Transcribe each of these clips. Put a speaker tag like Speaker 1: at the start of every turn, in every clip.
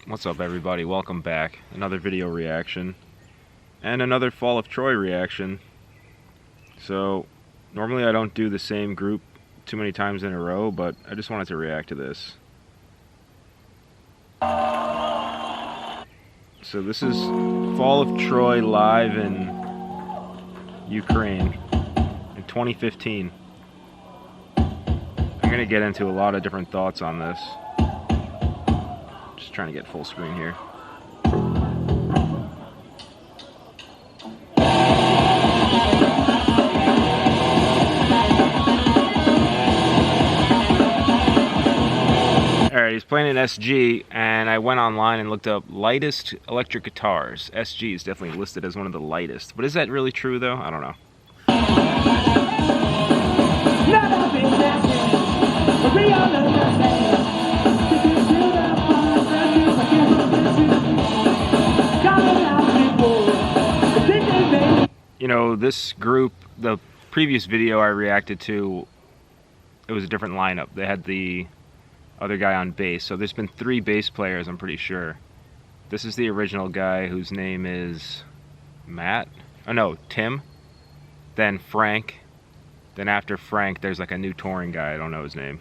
Speaker 1: What's up, everybody? Welcome back. Another video reaction and another Fall of Troy reaction. So normally I don't do the same group too many times in a row, but I just wanted to react to this. So this is Fall of Troy live in Ukraine in 2015. I'm gonna get into a lot of different thoughts on this. Just trying to get full screen here. Alright, he's playing an SG, and I went online and looked up lightest electric guitars. SG is definitely listed as one of the lightest. But is that really true, though? I don't know. You know, this group, the previous video I reacted to, it was a different lineup. They had the other guy on bass. So there's been 3 bass players, I'm pretty sure. This is the original guy whose name is Matt. Oh no, Tim. Then Frank. Then after Frank, there's like a new touring guy. I don't know his name.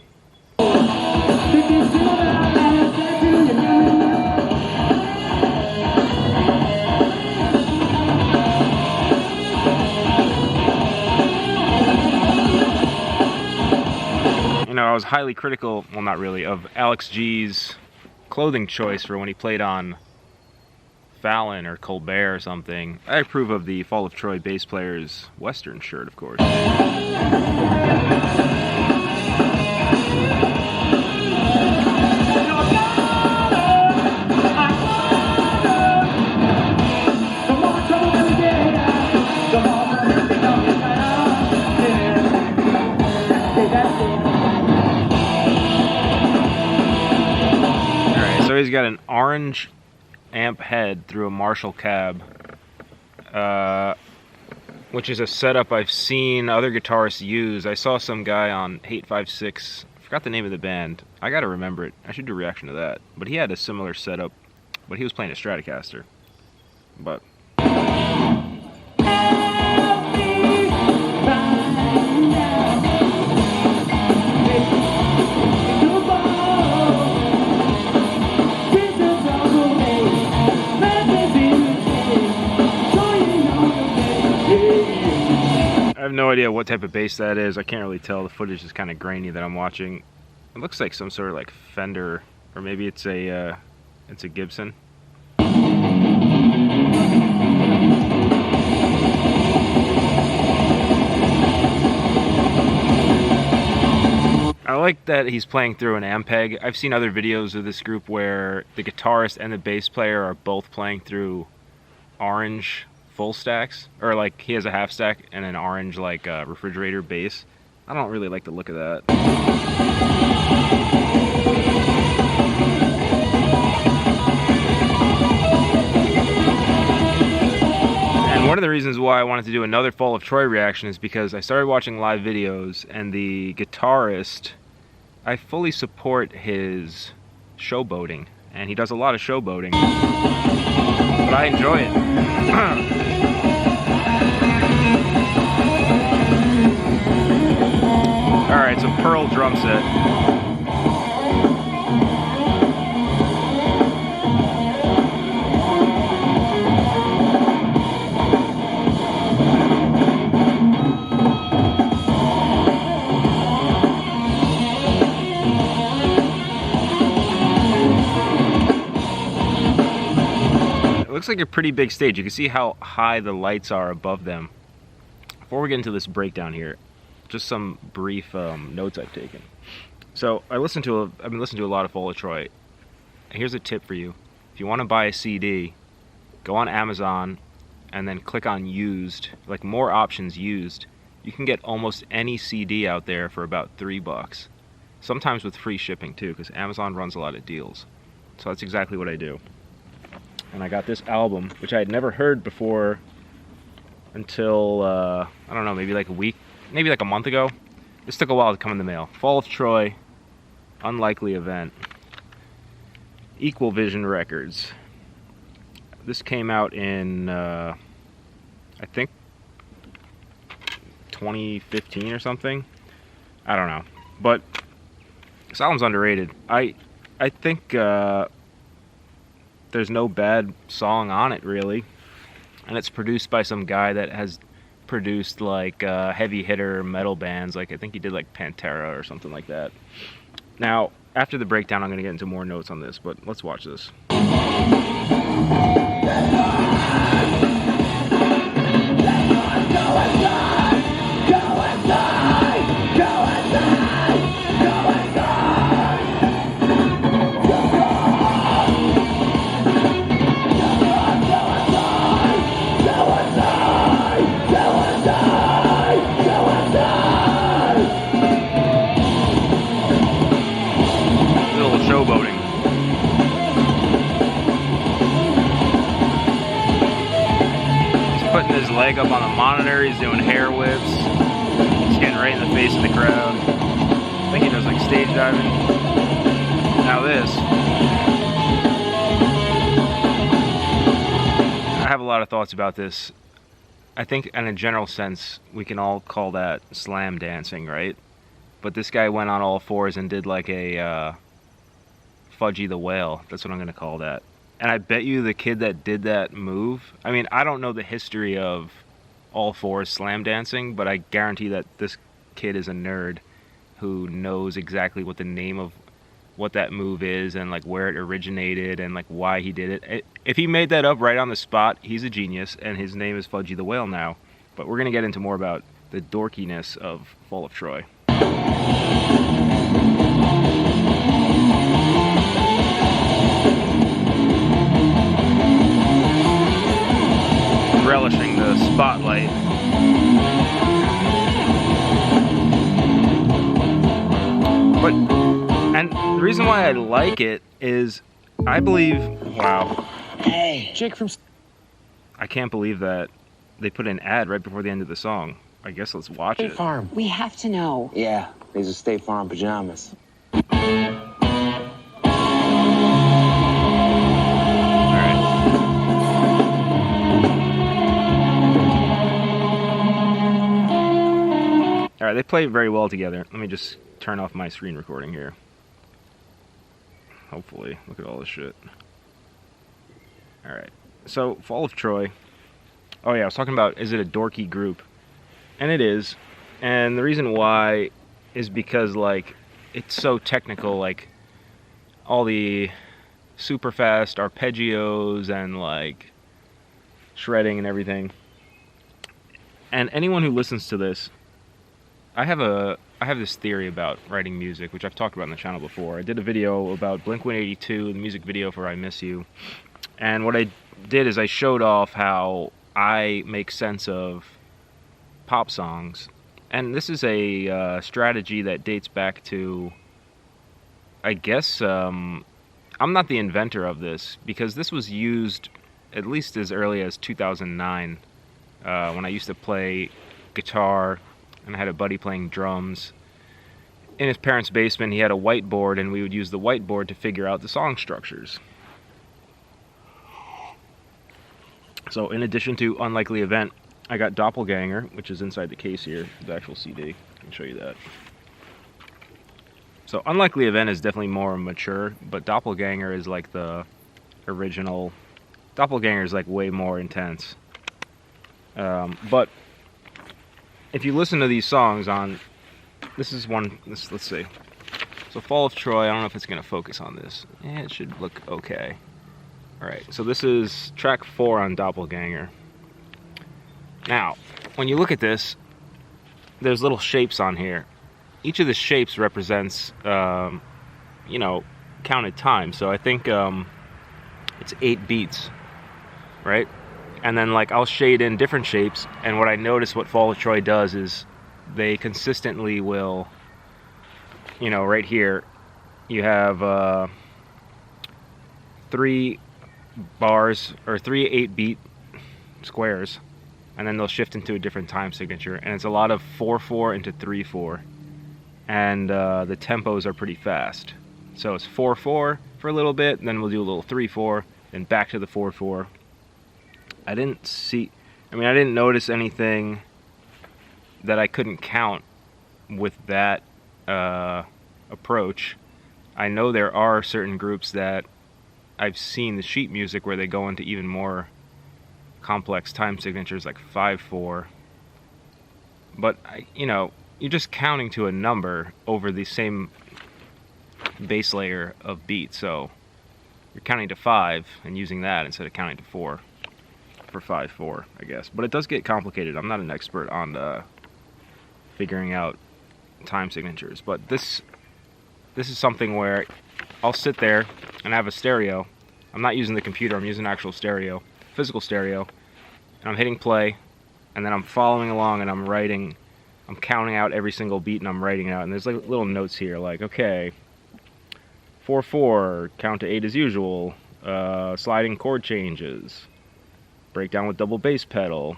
Speaker 1: I was highly critical, well not really, of Alex G's clothing choice for when he played on Fallon or Colbert or something. I approve of the Fall of Troy bass player's Western shirt, of course. So he's got an orange amp head through a Marshall cab, which is a setup I've seen other guitarists use. I saw some guy on Hate 56, I forgot the name of the band. I gotta remember it. I should do a reaction to that. But he had a similar setup, but he was playing a Stratocaster. But I have no idea what type of bass that is. I can't really tell. The footage is kind of grainy that I'm watching. It looks like some sort of like Fender, or maybe it's a Gibson. I like that he's playing through an Ampeg. I've seen other videos of this group where the guitarist and the bass player are both playing through orange full stacks, or like he has a half stack and an orange like refrigerator bass. I don't really like the look of that. And one of the reasons why I wanted to do another Fall of Troy reaction is because I started watching live videos, and the guitarist, I fully support his showboating, and he does a lot of showboating, but I enjoy it. Alright, so Pearl drum set. It looks like a pretty big stage. You can see how high the lights are above them. Before we get into this breakdown here, just some brief notes I've taken. So I've been listening to a lot of Fall of Troy. Here's a tip for you: if you want to buy a CD, go on Amazon and then click on used, like more options used. You can get almost any CD out there for about $3, sometimes with free shipping too, because Amazon runs a lot of deals. So that's exactly what I do. And I got this album, which I had never heard before until I don't know, maybe like a month ago. This took a while to come in the mail. Fall of Troy, Unlikely Event. Equal Vision Records. This came out in, I think, 2015 or something. I don't know. But this album's underrated. I think there's no bad song on it, really. And it's produced by some guy that has produced like heavy hitter metal bands. Like I think he did like Pantera or something like that. Now, after the breakdown, I'm going to get into more notes on this, but let's watch this. Showboating. He's putting his leg up on the monitor, he's doing hair whips, he's getting right in the face of the crowd. I think he does like stage diving. Now this. I have a lot of thoughts about this. I think in a general sense, we can all call that slam dancing, right? But this guy went on all fours and did like a Fudgy the Whale. That's what I'm going to call that. And I bet you the kid that did that move, I mean, I don't know the history of all fours slam dancing, but I guarantee that this kid is a nerd who knows exactly what the name of what that move is and like where it originated and like why he did it. If he made that up right on the spot, he's a genius, and his name is Fudgy the Whale now. But we're going to get into more about the dorkiness of Fall of Troy. Relishing the spotlight. And the reason why I like it is I believe, wow.
Speaker 2: Hey, Jake from...
Speaker 1: I can't believe that they put an ad right before the end of the song. I guess let's watch it.
Speaker 2: State Farm.
Speaker 3: We have to know.
Speaker 2: Yeah, these are State Farm pajamas.
Speaker 1: Alright, they play very well together. Let me just turn off my screen recording here. Hopefully. Look at all this shit. Alright. So, Fall of Troy. Oh yeah, I was talking about, is it a dorky group? And it is. And the reason why is because, like, it's so technical. Like, all the super fast arpeggios and, like, shredding and everything. And anyone who listens to this, I have this theory about writing music, which I've talked about on the channel before. I did a video about Blink-182, the music video for I Miss You. And what I did is I showed off how I make sense of pop songs. And this is a strategy that dates back to, I guess, I'm not the inventor of this, because this was used at least as early as 2009, when I used to play guitar. And I had a buddy playing drums. In his parents' basement, he had a whiteboard, and we would use the whiteboard to figure out the song structures. So in addition to Unlikely Event, I got Doppelganger, which is inside the case here, the actual CD. I can show you that. So Unlikely Event is definitely more mature, but Doppelganger is like the original. Doppelganger is like way more intense. But if you listen to these songs on, this is one, let's see. So Fall of Troy, I don't know if it's going to focus on this. Yeah, it should look okay. Alright, so this is track 4 on Doppelganger. Now, when you look at this, there's little shapes on here. Each of the shapes represents, you know, counted time. So I think it's 8 beats, right? And then, like, I'll shade in different shapes, and what I notice what Fall of Troy does is they consistently will, you know, right here, you have 3 bars, or 3 8-beat squares, and then they'll shift into a different time signature, and it's a lot of 4/4 into 3/4, and the tempos are pretty fast. So it's 4/4, for a little bit, and then we'll do a little 3/4, then back to the 4/4. I didn't notice anything that I couldn't count with that approach. I know there are certain groups that I've seen the sheet music where they go into even more complex time signatures, like 5/4. But you're just counting to a number over the same base layer of beat, so you're counting to 5 and using that instead of counting to 4 for 5/4, I guess. But it does get complicated. I'm not an expert on figuring out time signatures, but this is something where I'll sit there and have a stereo. I'm not using the computer, I'm using actual stereo, physical stereo, and I'm hitting play, and then I'm following along and I'm counting out every single beat and I'm writing it out, and there's like little notes here like, okay, 4/4, count to 8 as usual, sliding chord changes, breakdown with double bass pedal,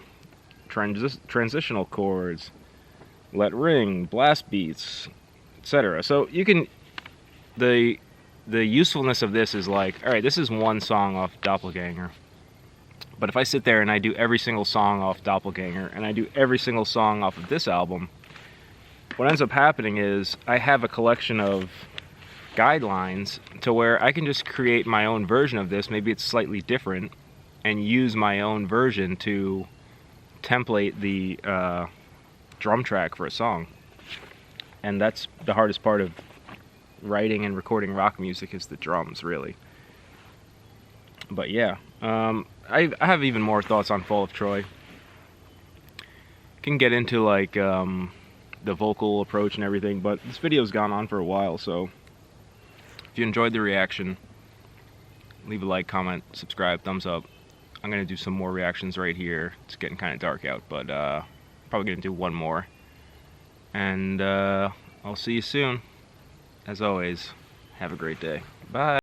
Speaker 1: transitional chords, let ring, blast beats, etc. So you can, the usefulness of this is like, alright, this is one song off Doppelganger, but if I sit there and I do every single song off Doppelganger, and I do every single song off of this album, what ends up happening is I have a collection of guidelines to where I can just create my own version of this, maybe it's slightly different, and use my own version to template the drum track for a song. And that's the hardest part of writing and recording rock music, is the drums, really. But yeah, I have even more thoughts on Fall of Troy. Can get into like the vocal approach and everything, but this video's gone on for a while, so if you enjoyed the reaction, leave a like, comment, subscribe, thumbs up. I'm gonna do some more reactions right here. It's getting kind of dark out, but probably gonna do one more, and I'll see you soon. As always, have a great day. Bye.